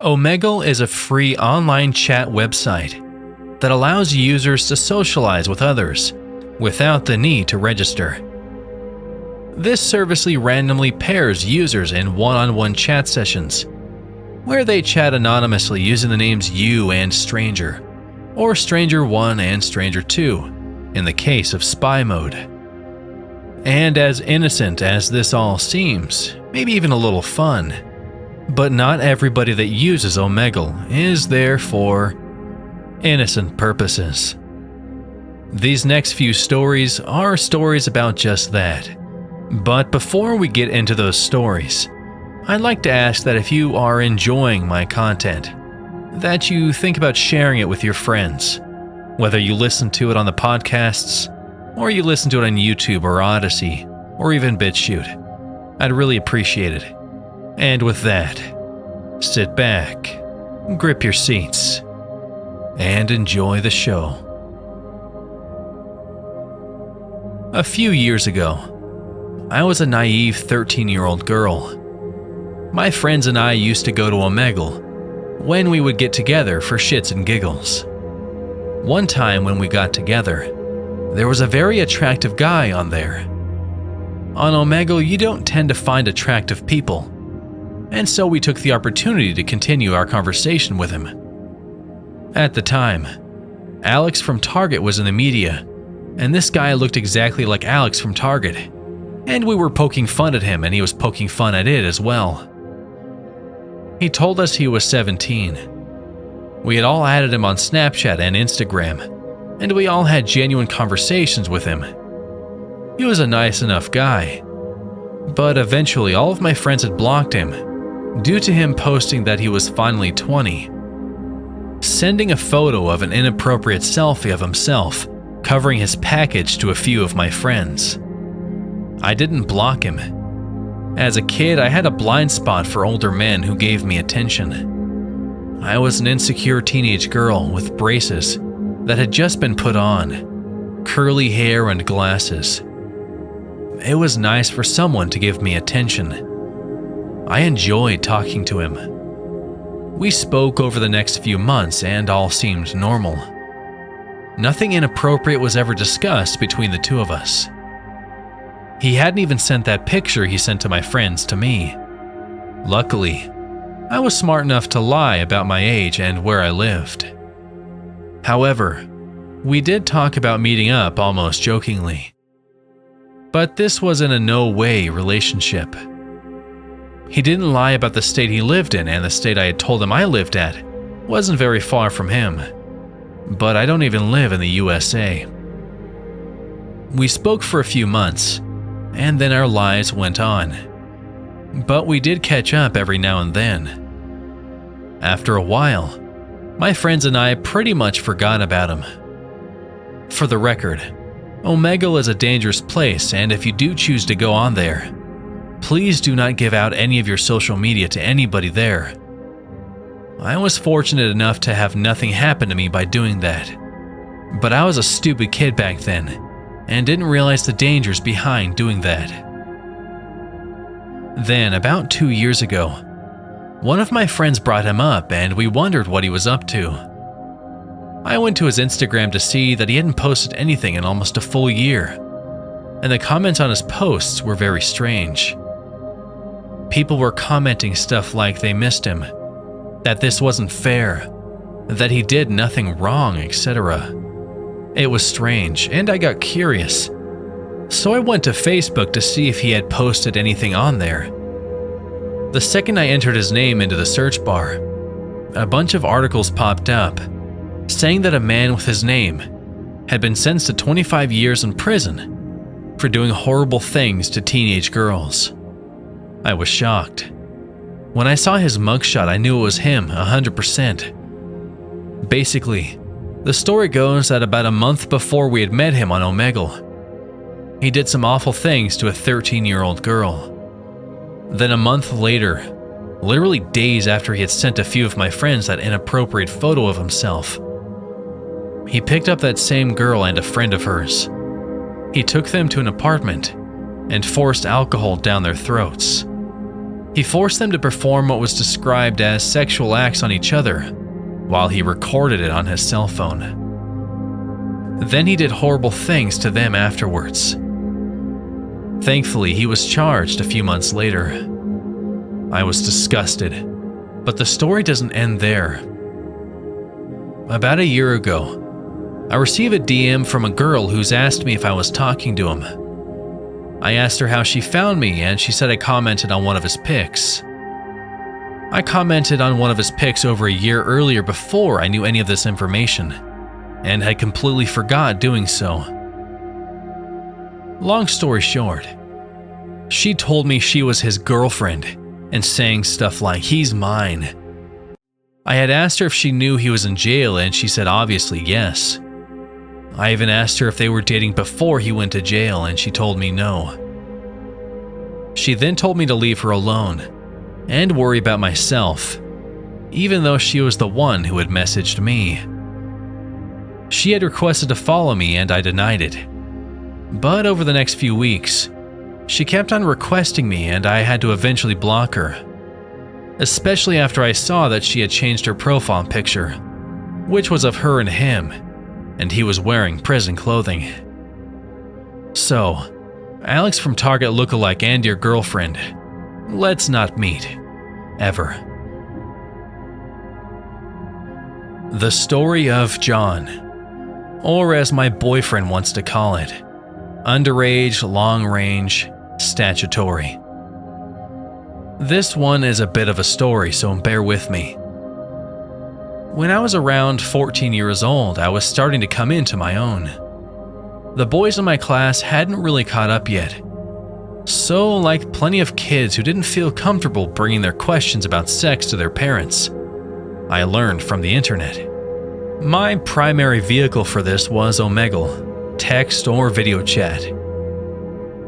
Omegle is a free online chat website that allows users to socialize with others without the need to register. This service randomly pairs users in one-on-one chat sessions, where they chat anonymously using the names You and Stranger, or Stranger 1 and Stranger 2, in the case of spy mode. And as innocent as this all seems, maybe even a little fun, but not everybody that uses Omegle is there for innocent purposes. These next few stories are stories about just that. But before we get into those stories, I'd like to ask that if you are enjoying my content, that you think about sharing it with your friends, whether you listen to it on the podcasts, or you listen to it on YouTube or Odyssey, or even BitChute. I'd really appreciate it. And with that, sit back, grip your seats, and enjoy the show. A few years ago, I was a naive 13-year-old girl. My friends and I used to go to Omegle when we would get together for shits and giggles. One time when we got together, there was a very attractive guy on there. On Omegle, you don't tend to find attractive people, and so we took the opportunity to continue our conversation with him. At the time, Alex from Target was in the media, and this guy looked exactly like Alex from Target, and we were poking fun at him and he was poking fun at it as well. He told us he was 17. We had all added him on Snapchat and Instagram, and we all had genuine conversations with him. He was a nice enough guy, but eventually all of my friends had blocked him due to him posting that he was finally 20, sending a photo of an inappropriate selfie of himself covering his package to a few of my friends. I didn't block him. As a kid, I had a blind spot for older men who gave me attention. I was an insecure teenage girl with braces that had just been put on, curly hair and glasses. It was nice for someone to give me attention. I enjoyed talking to him. We spoke over the next few months and all seemed normal. Nothing inappropriate was ever discussed between the two of us. He hadn't even sent that picture he sent to my friends to me. Luckily, I was smart enough to lie about my age and where I lived. However, we did talk about meeting up almost jokingly. But this was in a no-way relationship. He didn't lie about the state he lived in, and the state I had told him I lived at wasn't very far from him. But I don't even live in the USA. We spoke for a few months, and then our lives went on. But we did catch up every now and then. After a while, my friends and I pretty much forgot about him. For the record, Omegle is a dangerous place, and if you do choose to go on there, please do not give out any of your social media to anybody there. I was fortunate enough to have nothing happen to me by doing that, but I was a stupid kid back then and didn't realize the dangers behind doing that. Then, about 2 years ago, one of my friends brought him up and we wondered what he was up to. I went to his Instagram to see that he hadn't posted anything in almost a full year, and the comments on his posts were very strange. People were commenting stuff like they missed him, that this wasn't fair, that he did nothing wrong, etc. It was strange, and I got curious. So I went to Facebook to see if he had posted anything on there. The second I entered his name into the search bar, a bunch of articles popped up saying that a man with his name had been sentenced to 25 years in prison for doing horrible things to teenage girls. I was shocked. When I saw his mugshot, I knew it was him 100%. Basically, the story goes that about a month before we had met him on Omegle, he did some awful things to a 13-year-old girl. Then a month later, literally days after he had sent a few of my friends that inappropriate photo of himself, he picked up that same girl and a friend of hers. He took them to an apartment and forced alcohol down their throats. He forced them to perform what was described as sexual acts on each other while he recorded it on his cell phone. Then he did horrible things to them afterwards. Thankfully, he was charged a few months later. I was disgusted, but the story doesn't end there. About a year ago, I received a DM from a girl who's asked me if I was talking to him. I asked her how she found me, and she said I commented on one of his pics. I commented on one of his pics over a year earlier before I knew any of this information, and had completely forgot doing so. Long story short, she told me she was his girlfriend and saying stuff like, "He's mine." I had asked her if she knew he was in jail, and she said obviously yes. I even asked her if they were dating before he went to jail, and she told me no. She then told me to leave her alone and worry about myself, even though she was the one who had messaged me. She had requested to follow me, and I denied it. But over the next few weeks, she kept on requesting me, and I had to eventually block her, especially after I saw that she had changed her profile picture, which was of her and him, and he was wearing prison clothing. So, Alex from Target lookalike and your girlfriend, let's not meet, ever. The story of John, or as my boyfriend wants to call it, underage, long-range, statutory. This one is a bit of a story, so bear with me. When I was around 14 years old, I was starting to come into my own. The boys in my class hadn't really caught up yet. So, like plenty of kids who didn't feel comfortable bringing their questions about sex to their parents, I learned from the internet. My primary vehicle for this was Omegle, text or video chat.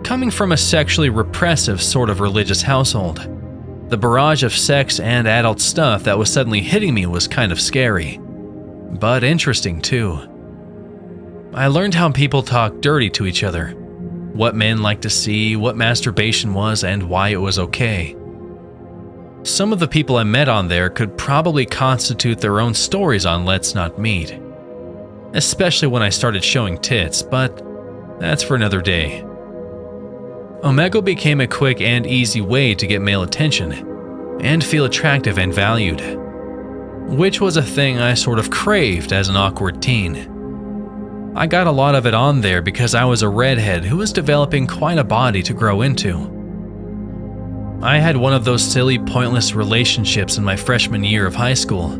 Coming from a sexually repressive sort of religious household, the barrage of sex and adult stuff that was suddenly hitting me was kind of scary, but interesting too. I learned how people talk dirty to each other, what men like to see, what masturbation was, and why it was okay. Some of the people I met on there could probably constitute their own stories on Let's Not Meet, especially when I started showing tits, but that's for another day. Omegle became a quick and easy way to get male attention and feel attractive and valued, which was a thing I sort of craved as an awkward teen. I got a lot of it on there because I was a redhead who was developing quite a body to grow into. I had one of those silly, pointless relationships in my freshman year of high school,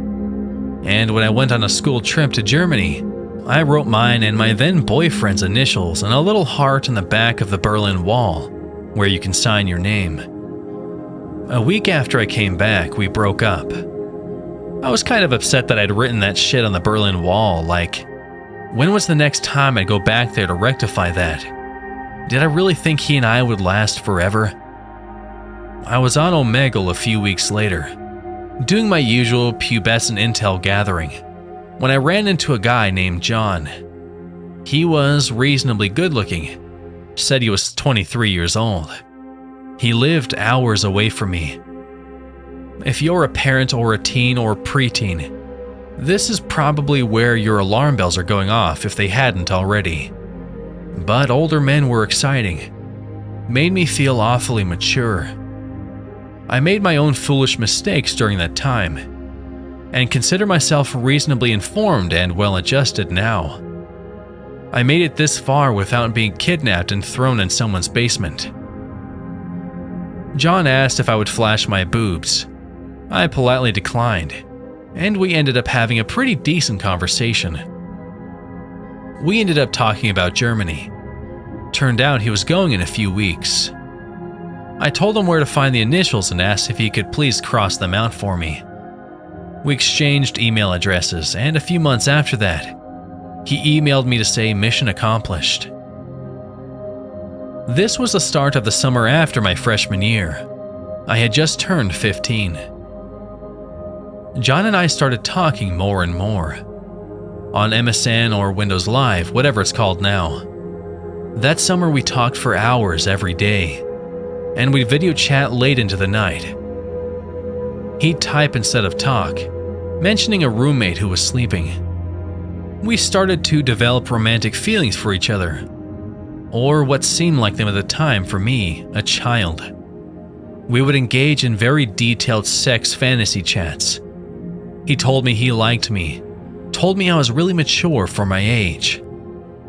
and when I went on a school trip to Germany, I wrote mine and my then boyfriend's initials on a little heart on the back of the Berlin Wall, where you can sign your name. A week after I came back, we broke up. I was kind of upset that I'd written that shit on the Berlin Wall, like, when was the next time I'd go back there to rectify that? Did I really think he and I would last forever? I was on Omegle a few weeks later, doing my usual pubescent intel gathering, when I ran into a guy named John. He was reasonably good looking, said he was 23 years old. He lived hours away from me. If you're a parent or a teen or preteen, this is probably where your alarm bells are going off if they hadn't already. But older men were exciting, made me feel awfully mature. I made my own foolish mistakes during that time, and consider myself reasonably informed and well-adjusted now. I made it this far without being kidnapped and thrown in someone's basement. John asked if I would flash my boobs. I politely declined, and we ended up having a pretty decent conversation. We ended up talking about Germany. Turned out he was going in a few weeks. I told him where to find the initials and asked if he could please cross them out for me. We exchanged email addresses, and a few months after that, he emailed me to say mission accomplished. This was the start of the summer after my freshman year. I had just turned 15. John and I started talking more and more. On MSN or Windows Live, whatever it's called now. That summer we talked for hours every day. and we'd video chat late into the night. He'd type instead of talk, mentioning a roommate who was sleeping. We started to develop romantic feelings for each other, or what seemed like them at the time for me, a child. We would engage in very detailed sex fantasy chats. He told me he liked me, told me I was really mature for my age,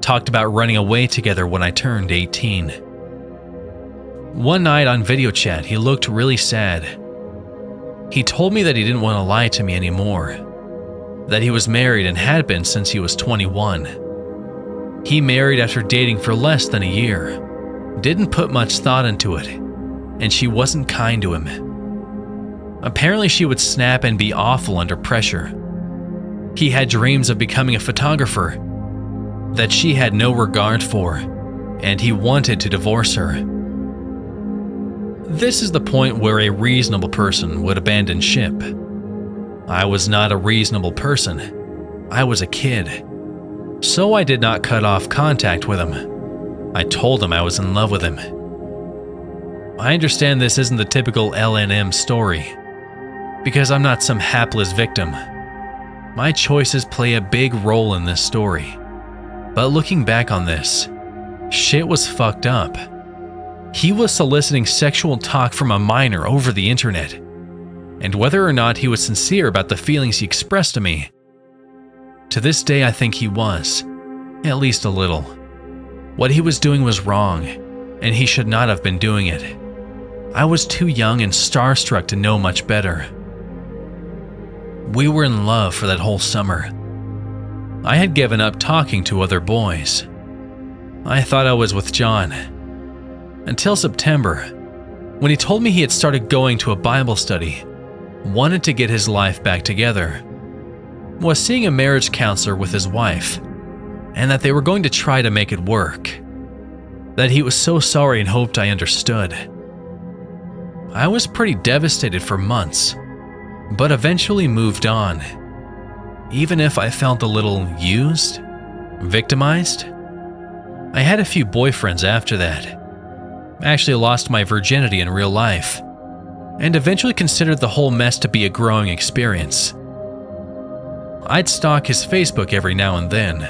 talked about running away together when I turned 18. One night on video chat, he looked really sad. He told me that he didn't want to lie to me anymore, that he was married and had been since he was 21. He married after dating for less than a year, didn't put much thought into it, and she wasn't kind to him. Apparently she would snap and be awful under pressure. He had dreams of becoming a photographer that she had no regard for, and he wanted to divorce her. This is the point where a reasonable person would abandon ship. I was not a reasonable person. I was a kid. So I did not cut off contact with him. I told him I was in love with him. I understand this isn't the typical LNM story, because I'm not some hapless victim. My choices play a big role in this story. But looking back on this, shit was fucked up. He was soliciting sexual talk from a minor over the internet, and whether or not he was sincere about the feelings he expressed to me, to this day I think he was, at least a little. What he was doing was wrong, and he should not have been doing it. I was too young and starstruck to know much better. We were in love for that whole summer. I had given up talking to other boys. I thought I was with John. Until September, when he told me he had started going to a Bible study, wanted to get his life back together, was seeing a marriage counselor with his wife, and that they were going to try to make it work. That he was so sorry and hoped I understood. I was pretty devastated for months, but eventually moved on. Even if I felt a little used, victimized. I had a few boyfriends after that. Actually lost my virginity in real life, and eventually considered the whole mess to be a growing experience. I'd stalk his Facebook every now and then.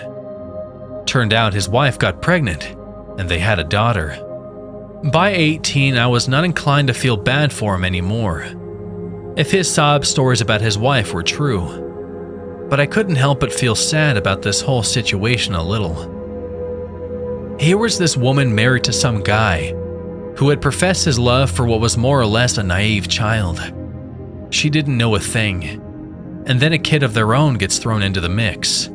Turned out his wife got pregnant, and they had a daughter. By 18, I was not inclined to feel bad for him anymore, if his sob stories about his wife were true. But I couldn't help but feel sad about this whole situation a little. Here was this woman married to some guy who had professed his love for what was more or less a naive child. She didn't know a thing, and then a kid of their own gets thrown into the mix.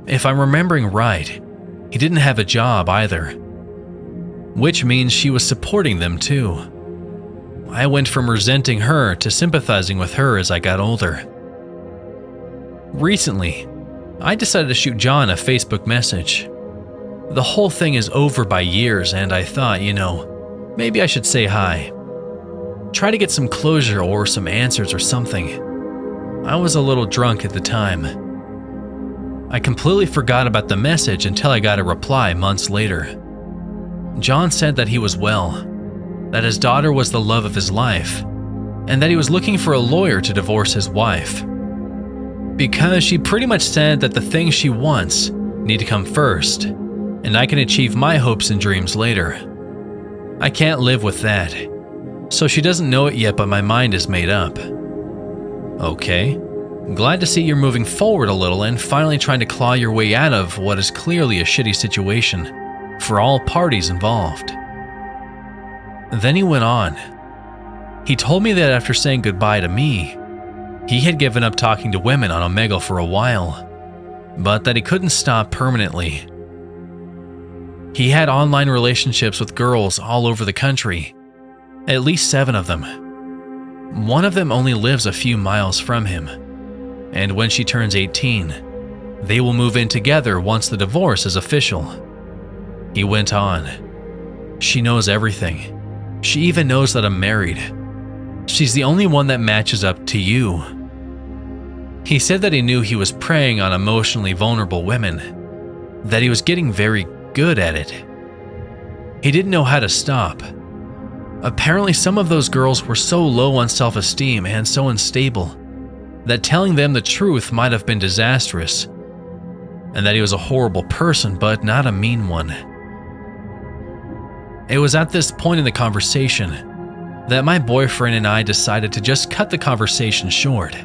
If I'm remembering right, he didn't have a job either, which means she was supporting them too. I went from resenting her to sympathizing with her as I got older. Recently, I decided to shoot John a Facebook message. The whole thing is over by years, and I thought, maybe I should say hi. Try to get some closure or some answers or something. I was a little drunk at the time. I completely forgot about the message until I got a reply months later. John said that he was well, that his daughter was the love of his life, and that he was looking for a lawyer to divorce his wife. Because she pretty much said that the things she wants need to come first, and I can achieve my hopes and dreams later. I can't live with that, so she doesn't know it yet, but my mind is made up. Okay, glad to see you're moving forward a little and finally trying to claw your way out of what is clearly a shitty situation for all parties involved. Then he went on. He told me that after saying goodbye to me, he had given up talking to women on Omegle for a while, but that he couldn't stop permanently. He had online relationships with girls all over the country, at least 7 of them. One of them only lives a few miles from him, and when she turns 18, they will move in together once the divorce is official. He went on. She knows everything. She even knows that I'm married. She's the only one that matches up to you. He said that he knew he was preying on emotionally vulnerable women, that he was getting very good at it. He didn't know how to stop. Apparently, some of those girls were so low on self-esteem and so unstable that telling them the truth might have been disastrous, and that he was a horrible person, but not a mean one. It was at this point in the conversation that my boyfriend and I decided to just cut the conversation short.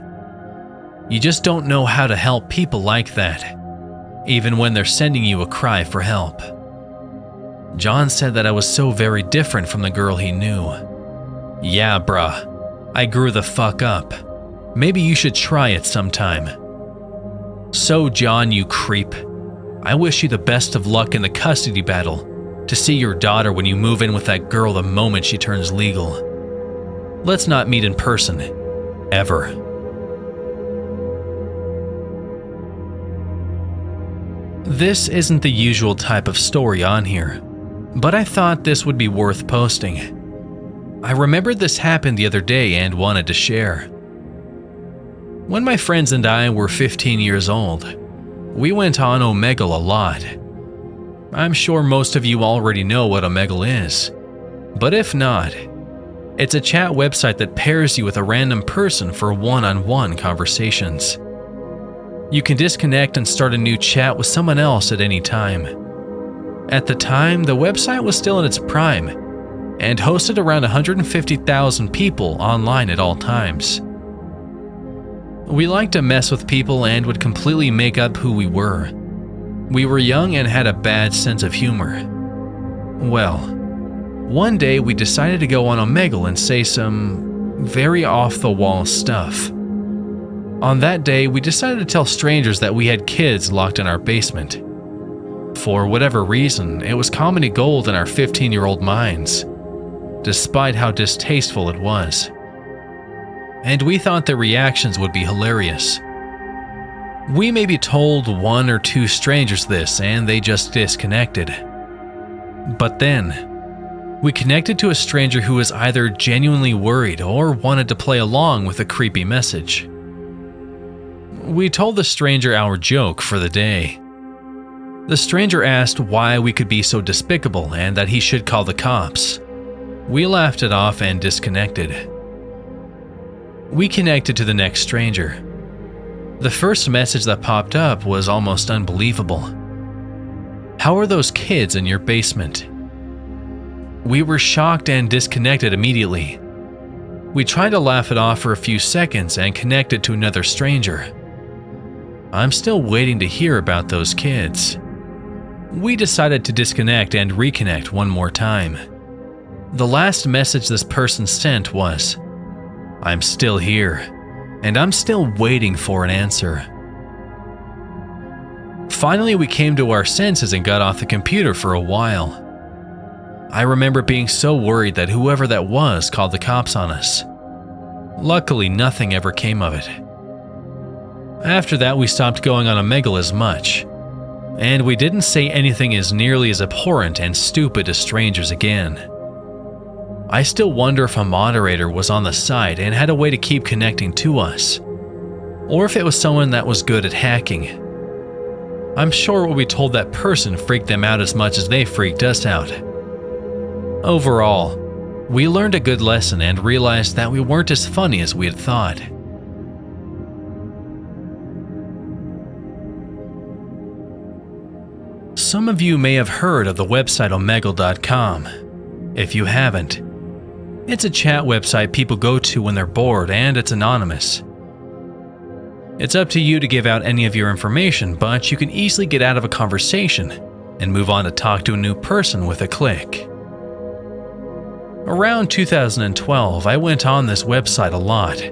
You just don't know how to help people like that, even when they're sending you a cry for help. John said that I was so very different from the girl he knew. Yeah, bruh, I grew the fuck up. Maybe you should try it sometime. So, John, you creep, I wish you the best of luck in the custody battle to see your daughter when you move in with that girl the moment she turns legal. Let's not meet in person, ever. This isn't the usual type of story on here, but I thought this would be worth posting. I remembered this happened the other day and wanted to share. When my friends and I were 15 years old, we went on Omegle a lot. I'm sure most of you already know what Omegle is, but if not, it's a chat website that pairs you with a random person for one-on-one conversations. You can disconnect and start a new chat with someone else at any time. At the time, the website was still in its prime and hosted around 150,000 people online at all times. We liked to mess with people and would completely make up who we were. We were young and had a bad sense of humor. Well, one day we decided to go on Omegle and say some very off-the-wall stuff. On that day, we decided to tell strangers that we had kids locked in our basement. For whatever reason, it was comedy gold in our 15-year-old minds, despite how distasteful it was. And we thought the reactions would be hilarious. We maybe told one or two strangers this and they just disconnected. But then, we connected to a stranger who was either genuinely worried or wanted to play along with a creepy message. We told the stranger our joke for the day. The stranger asked why we could be so despicable and that he should call the cops. We laughed it off and disconnected. We connected to the next stranger. The first message that popped up was almost unbelievable. How are those kids in your basement? We were shocked and disconnected immediately. We tried to laugh it off for a few seconds and connected to another stranger. I'm still waiting to hear about those kids. We decided to disconnect and reconnect one more time. The last message this person sent was, "I'm still here, and I'm still waiting for an answer." Finally, we came to our senses and got off the computer for a while. I remember being so worried that whoever that was called the cops on us. Luckily, nothing ever came of it. After that, we stopped going on Omegle as much, and we didn't say anything as nearly as abhorrent and stupid to strangers again. I still wonder if a moderator was on the site and had a way to keep connecting to us, or if it was someone that was good at hacking. I'm sure what we told that person freaked them out as much as they freaked us out. Overall, we learned a good lesson and realized that we weren't as funny as we had thought. Some of you may have heard of the website Omegle.com. If you haven't, it's a chat website people go to when they're bored and it's anonymous. It's up to you to give out any of your information, but you can easily get out of a conversation and move on to talk to a new person with a click. Around 2012, I went on this website a lot,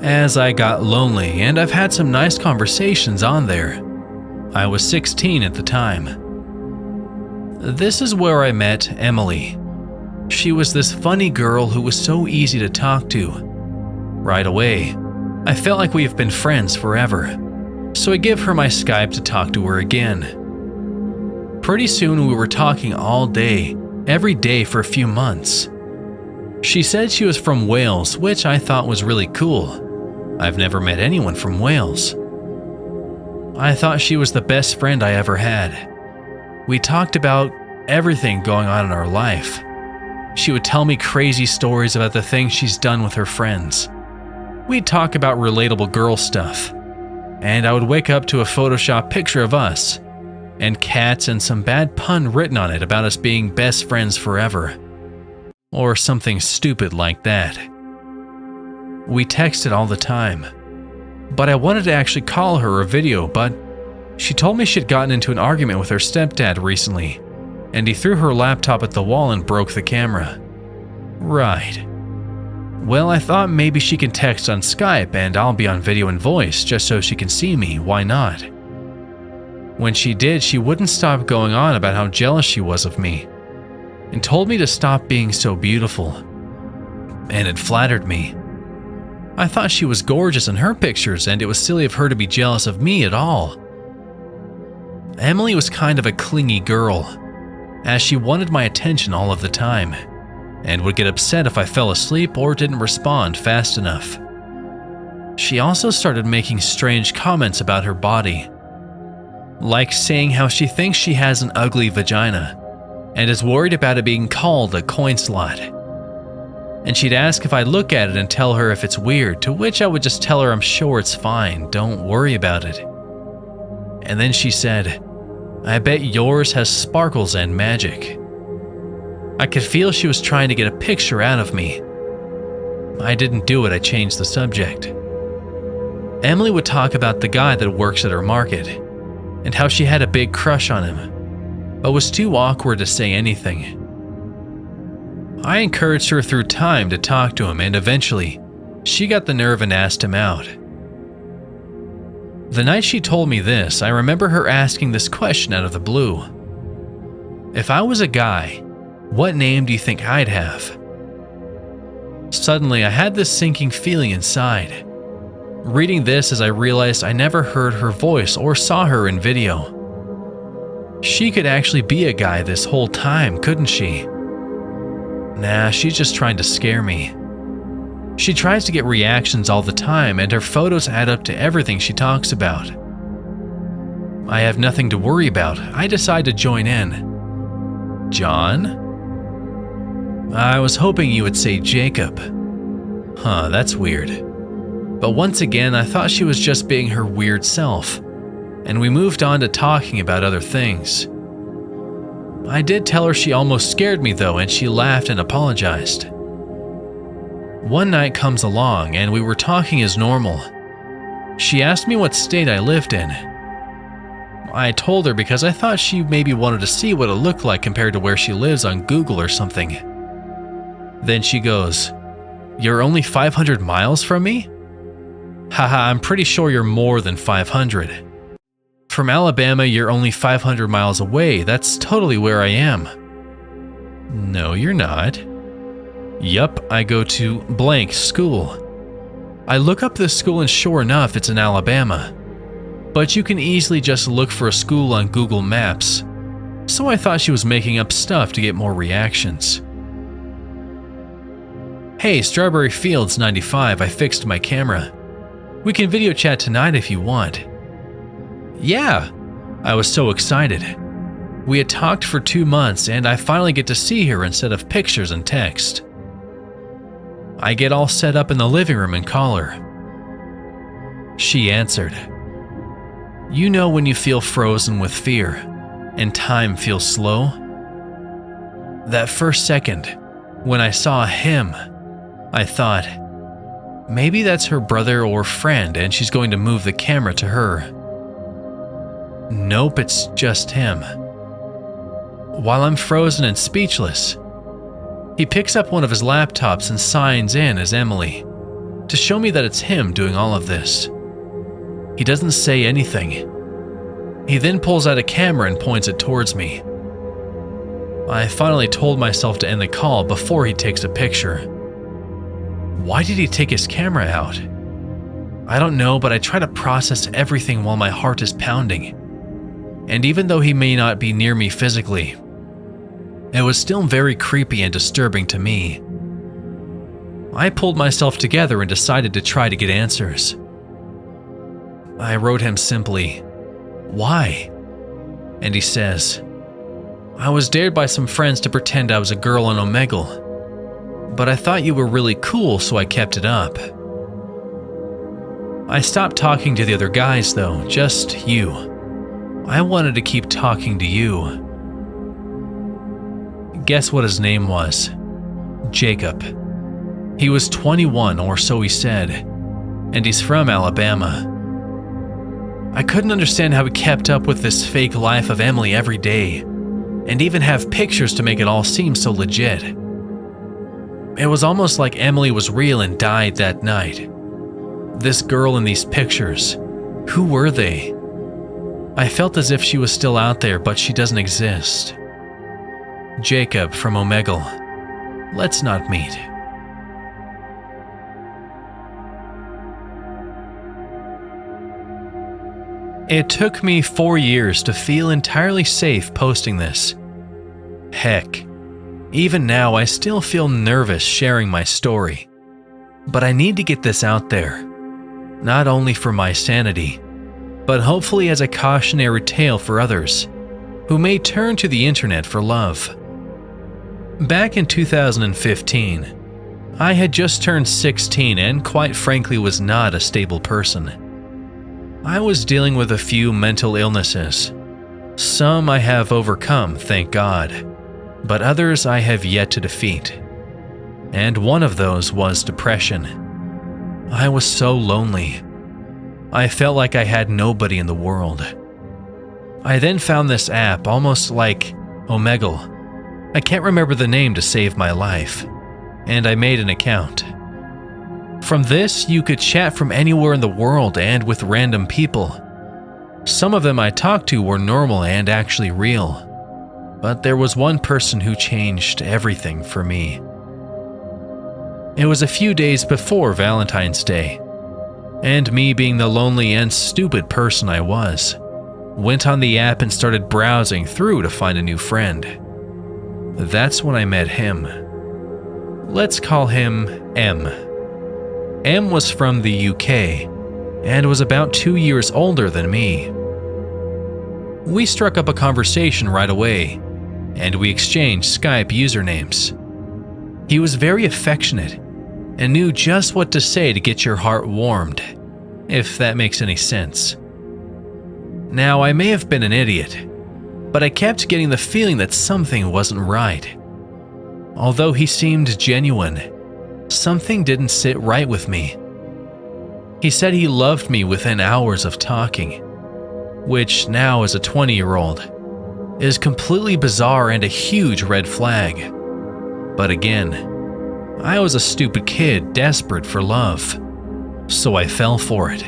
as I got lonely and I've had some nice conversations on there. I was 16 at the time. This is where I met Emily. She was this funny girl who was so easy to talk to. Right away, I felt like we've been friends forever, so I gave her my Skype to talk to her again. Pretty soon we were talking all day, every day for a few months. She said she was from Wales, which I thought was really cool. I've never met anyone from Wales. I thought she was the best friend I ever had. We talked about everything going on in our life. She would tell me crazy stories about the things she's done with her friends. We'd talk about relatable girl stuff, and I would wake up to a Photoshop picture of us, and cats and some bad pun written on it about us being best friends forever. Or something stupid like that. We texted all the time, but I wanted to actually call her or video, but she told me she'd gotten into an argument with her stepdad recently, and he threw her laptop at the wall and broke the camera. Right. Well, I thought maybe she can text on Skype and I'll be on video and voice just so she can see me, why not? When she did, she wouldn't stop going on about how jealous she was of me, and told me to stop being so beautiful. And it flattered me. I thought she was gorgeous in her pictures, and it was silly of her to be jealous of me at all. Emily was kind of a clingy girl, as she wanted my attention all of the time, and would get upset if I fell asleep or didn't respond fast enough. She also started making strange comments about her body, like saying how she thinks she has an ugly vagina, and is worried about it being called a coin slot. And she'd ask if I'd look at it and tell her if it's weird, to which I would just tell her I'm sure it's fine, don't worry about it. And then she said, "I bet yours has sparkles and magic." I could feel she was trying to get a picture out of me. I didn't do it, I changed the subject. Emily would talk about the guy that works at her market, and how she had a big crush on him, but was too awkward to say anything. I encouraged her through time to talk to him, and eventually, she got the nerve and asked him out. The night she told me this, I remember her asking this question out of the blue. If I was a guy, what name do you think I'd have? Suddenly, I had this sinking feeling inside. Reading this as I realized I never heard her voice or saw her in video. She could actually be a guy this whole time, couldn't she? Nah, she's just trying to scare me. She tries to get reactions all the time, and her photos add up to everything she talks about. I have nothing to worry about. I decide to join in. John? I was hoping you would say Jacob. Huh, that's weird. But once again, I thought she was just being her weird self, and we moved on to talking about other things. I did tell her she almost scared me though, and she laughed and apologized. One night comes along, and we were talking as normal. She asked me what state I lived in. I told her because I thought she maybe wanted to see what it looked like compared to where she lives on Google or something. Then she goes, "You're only 500 miles from me?" Haha, I'm pretty sure you're more than 500. From Alabama, you're only 500 miles away. That's totally where I am. No, you're not. Yup, I go to blank school. I look up this school and sure enough, it's in Alabama. But you can easily just look for a school on Google Maps. So I thought she was making up stuff to get more reactions. Hey, Strawberry Fields 95, I fixed my camera. We can video chat tonight if you want. Yeah, I was so excited. We had talked for 2 months, and I finally get to see her instead of pictures and text. I get all set up in the living room and call her. She answered. You know when you feel frozen with fear, and time feels slow? That first second, when I saw him, I thought, maybe that's her brother or friend and she's going to move the camera to her. Nope, it's just him. While I'm frozen and speechless, he picks up one of his laptops and signs in as Emily, to show me that it's him doing all of this. He doesn't say anything. He then pulls out a camera and points it towards me. I finally told myself to end the call before he takes a picture. Why did he take his camera out? I don't know, but I try to process everything while my heart is pounding. And even though he may not be near me physically, it was still very creepy and disturbing to me. I pulled myself together and decided to try to get answers. I wrote him simply, "Why?" And he says, "I was dared by some friends to pretend I was a girl on Omegle. but I thought you were really cool, so I kept it up. I stopped talking to the other guys though, just you. I wanted to keep talking to you. Guess what his name was? Jacob. He was 21, or so he said, and he's from Alabama. I couldn't understand how he kept up with this fake life of Emily every day, and even have pictures to make it all seem so legit. It was almost like Emily was real and died that night. This girl in these pictures, who were they? I felt as if she was still out there, but she doesn't exist. Jacob from Omegle. Let's not meet. It took me 4 years to feel entirely safe posting this. Heck, even now I still feel nervous sharing my story. But I need to get this out there, not only for my sanity, but hopefully as a cautionary tale for others who may turn to the internet for love. Back in 2015, I had just turned 16 and quite frankly was not a stable person. I was dealing with a few mental illnesses. Some I have overcome, thank God, but others I have yet to defeat. And one of those was depression. I was so lonely. I felt like I had nobody in the world. I then found this app, almost like Omegle. I can't remember the name to save my life, and I made an account. From this, you could chat from anywhere in the world and with random people. Some of them I talked to were normal and actually real, but there was one person who changed everything for me. It was a few days before Valentine's Day, and me being the lonely and stupid person I was, went on the app and started browsing through to find a new friend. That's when I met him. Let's call him M. M was from the UK and was about 2 years older than me. We struck up a conversation right away, and we exchanged Skype usernames. He was very affectionate and knew just what to say to get your heart warmed, if that makes any sense. Now, I may have been an idiot, but I kept getting the feeling that something wasn't right. Although he seemed genuine, something didn't sit right with me. He said he loved me within hours of talking, which now as a 20-year-old is completely bizarre and a huge red flag. But again, I was a stupid kid desperate for love, so I fell for it,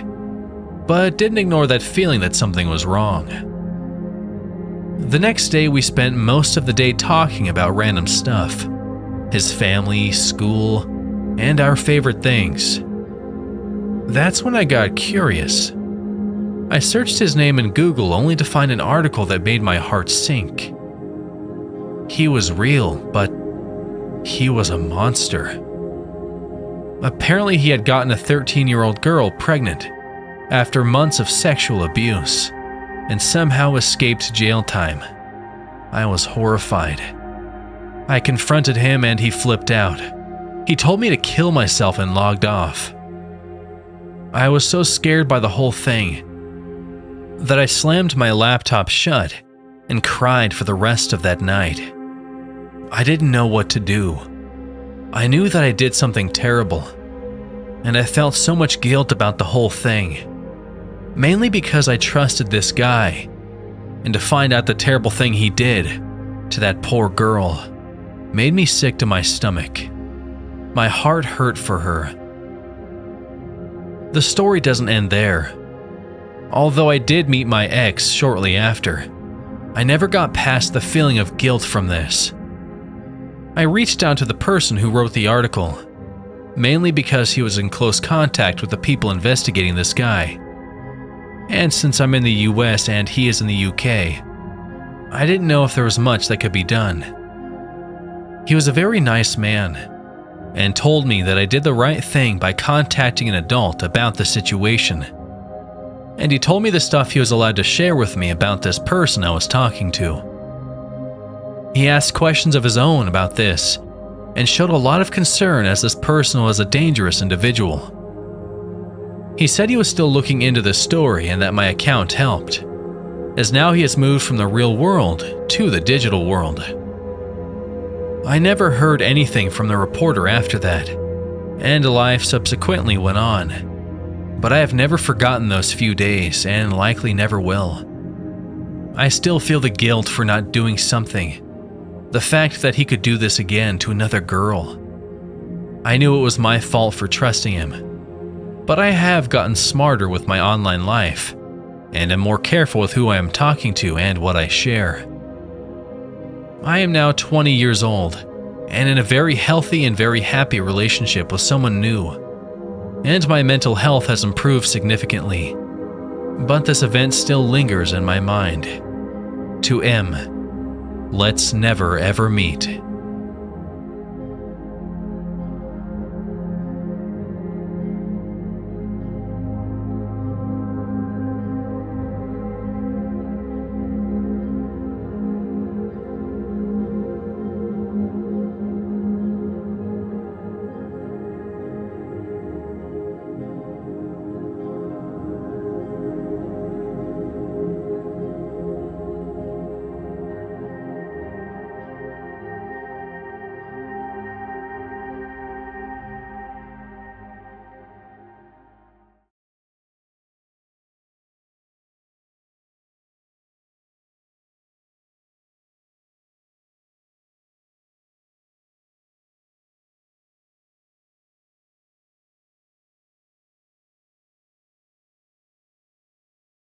but didn't ignore that feeling that something was wrong. The next day we spent most of the day talking about random stuff, his family, school, and our favorite things. That's when I got curious. I searched his name in Google only to find an article that made my heart sink. He was real, but he was a monster. Apparently he had gotten a 13-year-old girl pregnant after months of sexual abuse and somehow escaped jail time. I was horrified. I confronted him and he flipped out. He told me to kill myself and logged off. I was so scared by the whole thing that I slammed my laptop shut and cried for the rest of that night. I didn't know what to do. I knew that I did something terrible, and I felt so much guilt about the whole thing, mainly because I trusted this guy, and to find out the terrible thing he did to that poor girl made me sick to my stomach. My heart hurt for her. The story doesn't end there. Although I did meet my ex shortly after, I never got past the feeling of guilt from this. I reached out to the person who wrote the article, mainly because he was in close contact with the people investigating this guy. And since I'm in the US and he is in the UK, I didn't know if there was much that could be done. He was a very nice man, and told me that I did the right thing by contacting an adult about the situation. And he told me the stuff he was allowed to share with me about this person I was talking to. He asked questions of his own about this, and showed a lot of concern as this person was a dangerous individual. He said he was still looking into the story and that my account helped, as now he has moved from the real world to the digital world. I never heard anything from the reporter after that, and life subsequently went on, but I have never forgotten those few days and likely never will. I still feel the guilt for not doing something, the fact that he could do this again to another girl. I knew it was my fault for trusting him, but I have gotten smarter with my online life, and am more careful with who I am talking to and what I share. I am now 20 years old, and in a very healthy and very happy relationship with someone new, and my mental health has improved significantly, but this event still lingers in my mind. To M, let's never ever meet.